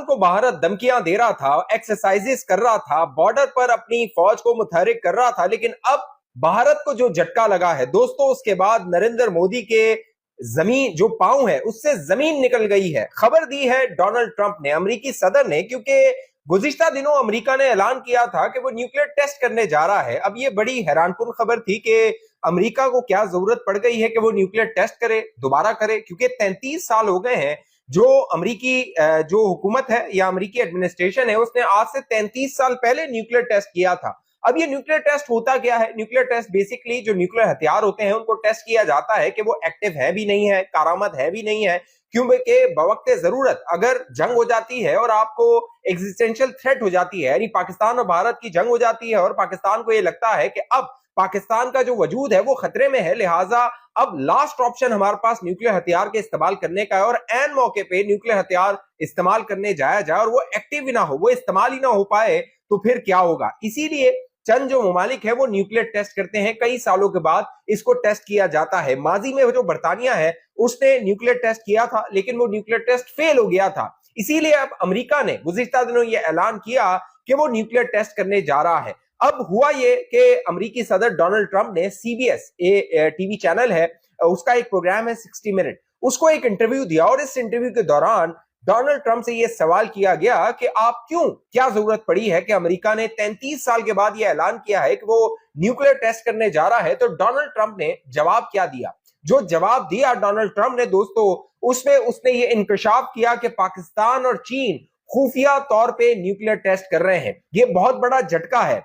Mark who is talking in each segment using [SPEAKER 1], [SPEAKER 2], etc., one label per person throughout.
[SPEAKER 1] पाकिस्तान को भारत धमकियां दे रहा था, एक्सरसाइजेस कर रहा था, बॉर्डर पर अपनी फौज को मुतहरिक कर रहा था, लेकिन अब भारत को जो झटका लगा है दोस्तों, उसके बाद नरेंद्र मोदी के जमीन जो पांव है उससे जमीन निकल गई है। खबर दी है डोनाल्ड ट्रंप ने, अमेरिकी सदर ने, क्योंकि गुज़िश्ता दिनों अमेरिका ने ऐलान किया था कि वो न्यूक्लियर टेस्ट करने जा रहा है। अब ये बड़ी हैरानकुन खबर थी कि अमेरिका को क्या जरूरत पड़ गई है कि वो न्यूक्लियर टेस्ट करे, दोबारा करे, क्योंकि 33 साल हो गए हैं जो अमेरिकी जो हुकूमत है या अमेरिकी एडमिनिस्ट्रेशन है उसने आज से 33 साल पहले न्यूक्लियर टेस्ट किया था। अब ये न्यूक्लियर टेस्ट होता क्या है? न्यूक्लियर टेस्ट बेसिकली जो न्यूक्लियर हथियार होते हैं उनको टेस्ट किया जाता है कि वो एक्टिव है भी नहीं है, कारामद है भी नहीं है, क्योंकि बवक्ते जरूरत अगर जंग हो जाती है और आपको एग्जिस्टेंशियल थ्रेट हो जाती है, यानी पाकिस्तान और भारत की जंग हो जाती है और पाकिस्तान को ये लगता है कि अब पाकिस्तान का जो वजूद है वो खतरे में है, लिहाजा अब लास्ट ऑप्शन हमारे पास न्यूक्लियर हथियार के इस्तेमाल करने का है और एन मौके पे न्यूक्लियर हथियार इस्तेमाल करने जाया जाए और वो एक्टिव ही ना हो, वो इस्तेमाल ही ना हो पाए, तो फिर क्या होगा? इसीलिए चंद जो ममालिक है वो न्यूक्लियर टेस्ट करते हैं, कई सालों के बाद इसको टेस्ट किया जाता है। माजी में जो बर्तानिया है उसने न्यूक्लियर टेस्ट किया था, लेकिन वो न्यूक्लियर टेस्ट फेल हो गया था। इसीलिए अब अमेरिका ने गुज़िश्ता दिनों ये ऐलान किया कि वो न्यूक्लियर टेस्ट करने जा रहा है। अब हुआ ये कि अमेरिकी सदर डोनाल्ड ट्रंप ने सीबीएस टीवी चैनल है, उसका एक प्रोग्राम है 60 मिनट, उसको एक इंटरव्यू दिया और इस इंटरव्यू के दौरान डोनाल्ड ट्रंप से यह सवाल किया गया कि आप क्या जरूरत पड़ी है कि अमेरिका ने 33 साल के बाद यह ऐलान किया है कि वो न्यूक्लियर टेस्ट करने जा रहा है। तो डोनाल्ड ट्रंप ने जवाब क्या दिया? जो जवाब दिया डोनाल्ड ट्रंप ने दोस्तों, उसमें उसने ये इंकशाफ किया कि पाकिस्तान और चीन खुफिया तौर पे न्यूक्लियर टेस्ट कर रहे हैं। ये बहुत बड़ा झटका है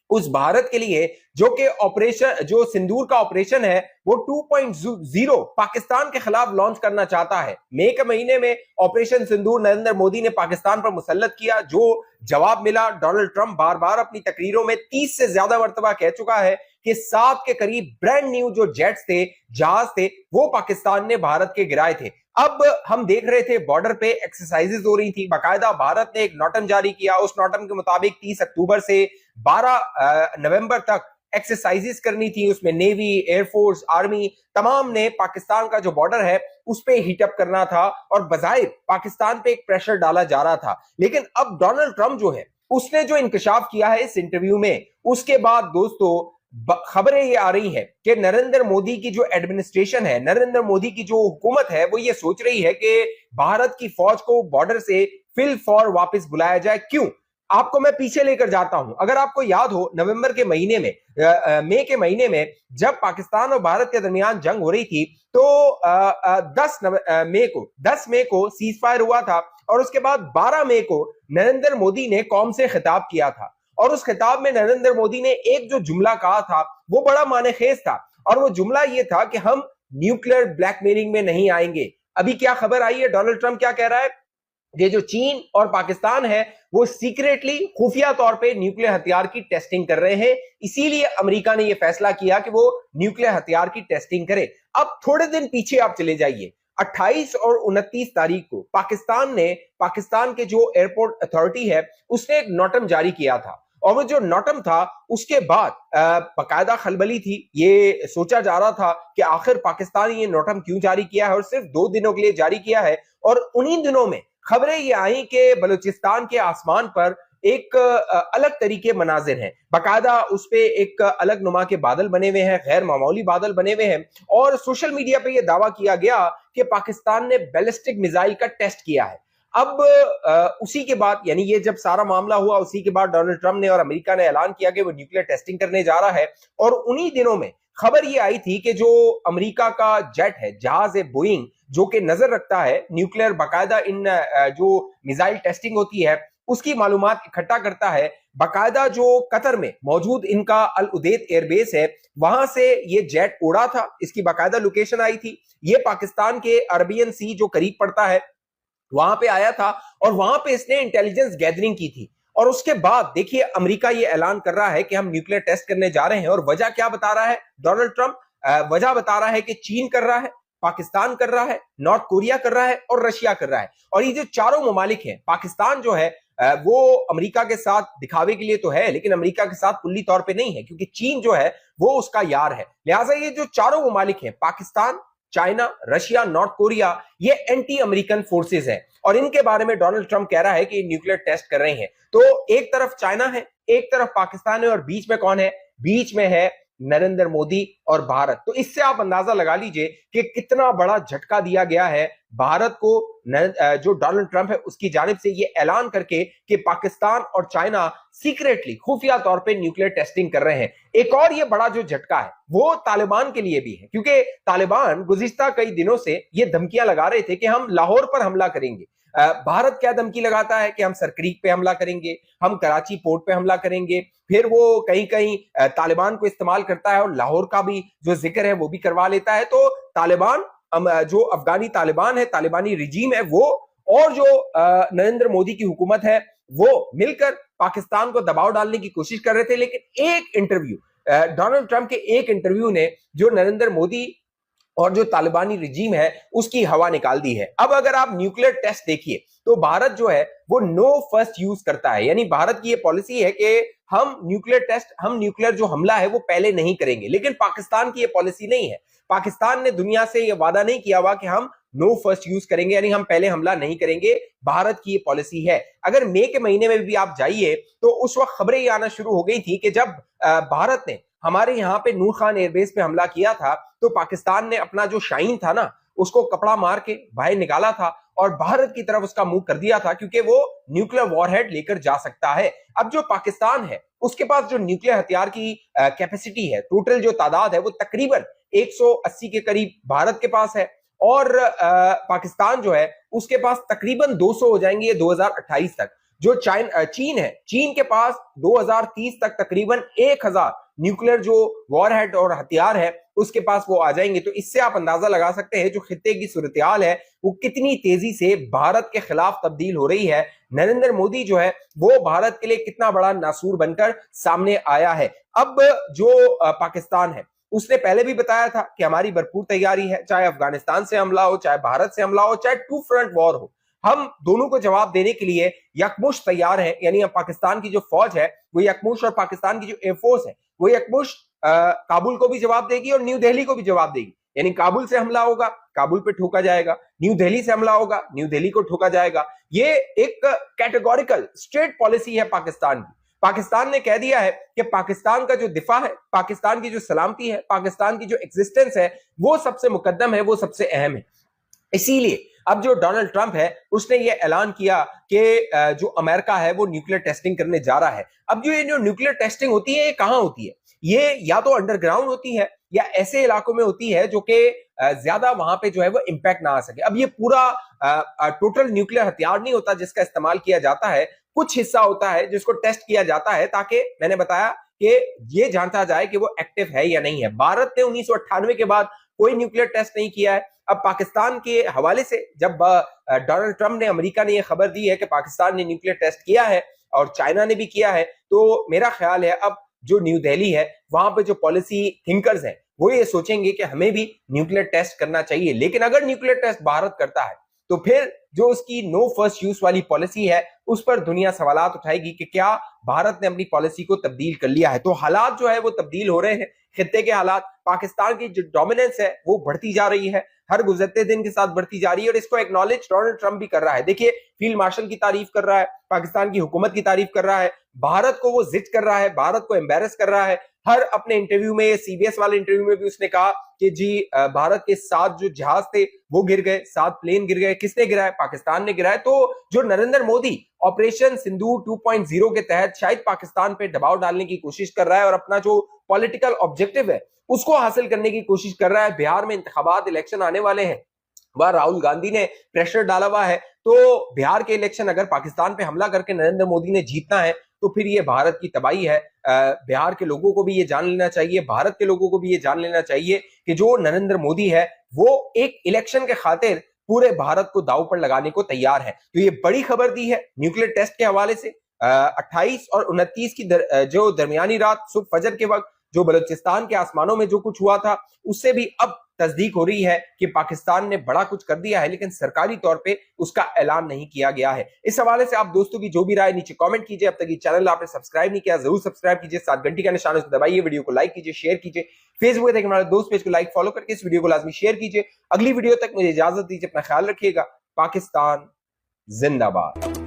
[SPEAKER 1] उस भारत के लिए जो कि ऑपरेशन, जो सिंदूर का ऑपरेशन है वो 2.0 पाकिस्तान के खिलाफ लॉन्च करना चाहता है। मई के महीने में ऑपरेशन सिंदूर नरेंद्र मोदी ने पाकिस्तान पर मुसल्लत किया। जो जवाब मिला, डोनाल्ड ट्रंप बार बार अपनी तकरीरों में 30 से ज्यादा मर्तबा कह चुका है कि 7 के करीब ब्रांड न्यू जो जेट्स थे, जहाज थे, वो पाकिस्तान ने भारत के गिराए थे। अब हम देख रहे थे बॉर्डर पे एक्सरसाइजेस हो रही थी, बाकायदा भारत ने एक नोटम जारी किया। उस नोटम के मुताबिक 30 अक्टूबर से 12 नवंबर तक एक्सरसाइजेस करनी थी। उसमें नेवी, एयरफोर्स, आर्मी तमाम ने पाकिस्तान का जो बॉर्डर है उस पे हीटअप करना था और बजाय पाकिस्तान पे एक प्रेशर डाला जा रहा था। लेकिन अब डोनाल्ड ट्रंप जो है उसने जो इंकशाफ किया है इस इंटरव्यू में, उसके बाद दोस्तों खबरें ये आ रही है कि नरेंद्र मोदी की जो एडमिनिस्ट्रेशन है, नरेंद्र मोदी की जो हुकूमत है, वो ये सोच रही है कि भारत की फौज को बॉर्डर से फिल फॉर वापस बुलाया जाए। क्यों? आपको मैं पीछे लेकर जाता हूं। अगर आपको याद हो, नवंबर के महीने में, मई के महीने में जब पाकिस्तान और भारत के दरमियान जंग हो रही थी, तो 10 मई को सीज फायर हुआ था और उसके बाद 12 मई को नरेंद्र मोदी ने कौम से खिताब किया था और उस खिताब में नरेंद्र मोदी ने एक जो जुमला कहा था वो बड़ा मानेखेज था और वो जुमला ये था कि हम न्यूक्लियर ब्लैकमेलिंग में नहीं आएंगे। अभी क्या खबर आई है? डोनाल्ड ट्रंप क्या कह रहा है? ये जो चीन और पाकिस्तान है वो सीक्रेटली खुफिया तौर पे न्यूक्लियर हथियार की टेस्टिंग कर रहे हैं, इसीलिए अमेरिका ने यह फैसला किया कि वो न्यूक्लियर हथियार की टेस्टिंग करे। अब थोड़े दिन पीछे आप चले जाइए, 28 और 29 तारीख को पाकिस्तान के जो एयरपोर्ट अथॉरिटी है उसने एक नोटम जारी किया था और वो जो नोटम था उसके बाद बाकायदा खलबली थी। ये सोचा जा रहा था कि आखिर पाकिस्तान ये नोटम क्यों जारी किया है और सिर्फ 2 दिनों के लिए जारी किया है। और उन्हीं दिनों में खबरें ये आई कि बलूचिस्तान के आसमान पर एक अलग तरीके मनाजिर हैं, बाकायदा उस पे एक अलग नुमा के बादल बने हुए हैं, गैर मामूली बादल बने हुए हैं और सोशल मीडिया पे ये दावा किया गया कि पाकिस्तान ने बैलिस्टिक मिसाइल का टेस्ट किया है। अब उसी के बाद, यानी ये जब सारा मामला हुआ उसी के बाद डोनाल्ड ट्रंप ने और अमेरिका ने ऐलान किया कि वो न्यूक्लियर टेस्टिंग करने जा रहा है और उन्हीं दिनों में खबर ये आई थी कि जो अमेरिका का जेट है, जहाज है बोइंग, जो कि नजर रखता है न्यूक्लियर, बाकायदा इन जो मिसाइल टेस्टिंग होती है उसकी मालूमात इकट्ठा करता है, बाकायदा जो कतर में मौजूद इनका अल उदैद एयरबेस है वहां से ये जेट उड़ा था, इसकी बाकायदा लोकेशन आई थी। ये पाकिस्तान के अरबियन सी जो करीब पड़ता है वहां पे आया था और वहां पे इसने इंटेलिजेंस गैदरिंग की थी। और उसके बाद देखिए अमेरिका ये ऐलान कर रहा है कि हम न्यूक्लियर टेस्ट करने जा रहे हैं और वजह क्या बता रहा है डोनाल्ड ट्रंप? वजह बता रहा है कि चीन कर रहा है, पाकिस्तान कर रहा है, नॉर्थ कोरिया कर रहा है और रशिया कर रहा है। और ये जो चारों ममालिक हैं, पाकिस्तान जो है वो अमेरिका के साथ दिखावे के लिए तो है लेकिन अमेरिका के साथ कुल्ली तौर पे नहीं है, क्योंकि चीन जो है वो उसका यार है। लिहाजा ये जो चारों ममालिक हैं, Pakistan, China, Russia, north Korea, ये एंटी अमेरिकन फोर्सेस है। और इनके बारे में डोनाल्ड ट्रंप कह रहा है कि न्यूक्लियर टेस्ट कर रहे हैं। तो एक तरफ चाइना है, एक तरफ पाकिस्तान है, और बीच में कौन है? बीच में है नरेंद्र मोदी और भारत। तो इससे आप अंदाजा लगा लीजिए कि कितना बड़ा झटका दिया गया है भारत को, जो डोनाल्ड ट्रंप है उसकी जानिब से ये ऐलान करके कि पाकिस्तान और चाइना सीक्रेटली खुफिया तौर पे न्यूक्लियर टेस्टिंग कर रहे हैं। एक और ये बड़ा जो झटका है वो तालिबान के लिए भी है, क्योंकि तालिबान गुज़िश्ता कई दिनों से ये धमकियां लगा रहे थे कि हम लाहौर पर हमला करेंगे। भारत क्या धमकी लगाता है कि हम सरक्रीक पे हमला करेंगे, हम कराची पोर्ट पे हमला करेंगे, फिर वो कहीं कहीं तालिबान को इस्तेमाल करता है और लाहौर का भी जो जिक्र है वो भी करवा लेता है। तो तालिबान, जो अफगानी तालिबान है, तालिबानी रिजीम है, वो और जो नरेंद्र मोदी की हुकूमत है वो मिलकर पाकिस्तान को दबाव डालने की कोशिश कर रहे थे। लेकिन एक इंटरव्यू, डोनाल्ड ट्रंप के एक इंटरव्यू ने जो नरेंद्र मोदी और जो तालिबानी रिजीम है उसकी हवा निकाल दी है। अब अगर आप न्यूक्लियर टेस्ट देखिए तो भारत जो है वो नो फर्स्ट यूज करता है, यानी भारत की ये पॉलिसी है कि हम न्यूक्लियर जो हमला है वो पहले नहीं करेंगे। लेकिन पाकिस्तान की ये पॉलिसी नहीं है। पाकिस्तान ने दुनिया से ये वादा नहीं किया हुआ कि हम नो फर्स्ट यूज करेंगे, यानी हम पहले हमला नहीं करेंगे। भारत की ये पॉलिसी है। अगर मई के महीने में भी आप जाइए तो उस वक्त खबरें ये आना शुरू हो गई थी कि जब भारत ने हमारे यहाँ पे नूर खान एयरबेस पे हमला किया था तो पाकिस्तान ने अपना जो शाहीन था ना उसको कपड़ा मार के बाहर निकाला था और भारत की तरफ उसका मुंह कर दिया था, क्योंकि वो न्यूक्लियर वॉरहेड लेकर जा सकता है। अब जो पाकिस्तान है उसके पास जो न्यूक्लियर हथियार की कैपेसिटी है, टोटल जो तादाद है वो तकरीबन 180 के करीब भारत के पास है, और पाकिस्तान जो है उसके पास तकरीबन 200 हो जाएंगे ये 2028 तक। जो चीन है, चीन के पास 2030 तक तकरीबन 1000 न्यूक्लियर जो वॉरहेड और हथियार है उसके पास वो आ जाएंगे। तो इससे आप अंदाजा लगा सकते हैं जो खित्ते की सूरत-ए-हाल है वो कितनी तेजी से भारत के खिलाफ तब्दील हो रही है। नरेंद्र मोदी जो है वो भारत के लिए कितना बड़ा नासूर बनकर सामने आया है। अब जो पाकिस्तान है उसने पहले भी बताया था कि हमारी भरपूर तैयारी है, चाहे अफगानिस्तान से हमला हो, चाहे भारत से हमला हो, चाहे टू फ्रंट वॉर हो, हम दोनों को जवाब देने के लिए यकमुश्त तैयार हैं। यानी पाकिस्तान की जो फौज है वो यकमुश्त, और पाकिस्तान की जो एयरफोर्स है वो यकमुश्त काबुल को भी जवाब देगी और न्यू दिल्ली को भी जवाब देगी। यानी काबुल से हमला होगा, काबुल पे ठोका जाएगा, न्यू दिल्ली से हमला होगा, न्यू दिल्ली को ठोका जाएगा। ये एक कैटेगोरिकल स्ट्रेट पॉलिसी है पाकिस्तान की। पाकिस्तान ने कह दिया है कि पाकिस्तान का जो दिफा है, पाकिस्तान की जो सलामती है, पाकिस्तान की जो एक्सिस्टेंस है वो सबसे मुकद्दम है, वो सबसे अहम है। इसीलिए अब जो डोनाल्ड ट्रंप है उसने ये ऐलान किया कि जो अमेरिका है वो न्यूक्लियर टेस्टिंग करने जा रहा है। अब जो ये न्यूक्लियर टेस्टिंग होती है ये कहां होती है? ये या तो अंडरग्राउंड होती है या ऐसे इलाकों में होती है जो कि ज्यादा वहां पे जो है वो इंपैक्ट ना आ सके। अब ये पूरा टोटल न्यूक्लियर हथियार नहीं होता जिसका इस्तेमाल किया जाता है, कुछ हिस्सा होता है जिसको टेस्ट किया जाता है ताकि, मैंने बताया कि ये जानता जाए कि वो एक्टिव है या नहीं है। भारत ने 1998 के बाद कोई न्यूक्लियर टेस्ट नहीं किया है। अब पाकिस्तान के हवाले से जब डोनाल्ड ट्रंप ने, अमेरिका ने यह खबर दी है कि पाकिस्तान ने न्यूक्लियर टेस्ट किया है और चाइना ने भी किया है, तो मेरा ख्याल है अब जो न्यू दिल्ली है वहां पे जो पॉलिसी थिंकर्स हैं वो ये सोचेंगे कि हमें भी न्यूक्लियर टेस्ट करना चाहिए। लेकिन अगर न्यूक्लियर टेस्ट भारत करता है तो फिर जो उसकी नो फर्स्ट यूज वाली पॉलिसी है उस पर दुनिया सवालात उठाएगी कि क्या भारत ने अपनी पॉलिसी को तब्दील कर लिया है। तो हालात जो है वो तब्दील हो रहे हैं, खित्ते के हालात। पाकिस्तान की जो डोमिनेंस है वो बढ़ती जा रही है, हर गुजरते दिन के साथ बढ़ती जा रही है, और इसको एक्नॉलेज डोनाल्ड ट्रंप भी कर रहा है। देखिए, फील्ड मार्शल की तारीफ कर रहा है, पाकिस्तान की हुकूमत की तारीफ कर रहा है, भारत को वो जिद कर रहा है, भारत को एम्बेरस कर रहा है। हर अपने इंटरव्यू में, सीबीएस वाले इंटरव्यू में भी उसने कहा कि जी भारत के 7 जो जहाज थे वो गिर गए, 7 प्लेन गिर गए। किसने गिराया? पाकिस्तान ने गिराया। तो जो नरेंद्र मोदी ऑपरेशन सिंदूर 2.0 के तहत शायद पाकिस्तान पे दबाव डालने की कोशिश कर रहा है और अपना जो पॉलिटिकल ऑब्जेक्टिव है उसको हासिल करने की कोशिश कर रहा है। बिहार में इंतखाबात, इलेक्शन आने वाले हैं, वह राहुल गांधी ने प्रेशर डाला हुआ है। तो बिहार के इलेक्शन अगर पाकिस्तान पे हमला करके नरेंद्र मोदी ने जीतना है तो फिर ये भारत की तबाही है। बिहार के लोगों को भी ये जान लेना चाहिए, भारत के लोगों को भी ये जान लेना चाहिए कि जो नरेंद्र मोदी है वो एक इलेक्शन के खातिर पूरे भारत को दांव पर लगाने को तैयार है। तो ये बड़ी खबर दी है न्यूक्लियर टेस्ट के हवाले से। 28 और 29 की जो दरमियानी रात सुबह फजर के वक्त जो बलूचिस्तान के आसमानों में जो कुछ हुआ था उससे भी अब तस्दीक हो रही है कि पाकिस्तान ने बड़ा कुछ कर दिया है, लेकिन सरकारी तौर पे उसका ऐलान नहीं किया गया है। इस हवाले से आप दोस्तों की जो भी राय नीचे कमेंट कीजिए। अब तक ये चैनल आपने सब्सक्राइब नहीं किया जरूर सब्सक्राइब कीजिए, साथ घंटी का निशान उसको दबाइए, वीडियो को लाइक कीजिए, शेयर कीजिए, फेसबुक पे हमारे दोस्त पेज को लाइक फॉलो करके इस वीडियो को लाजमी शेयर कीजिए। अगली वीडियो तक मुझे इजाजत दीजिए, अपना ख्याल रखिएगा। पाकिस्तान जिंदाबाद।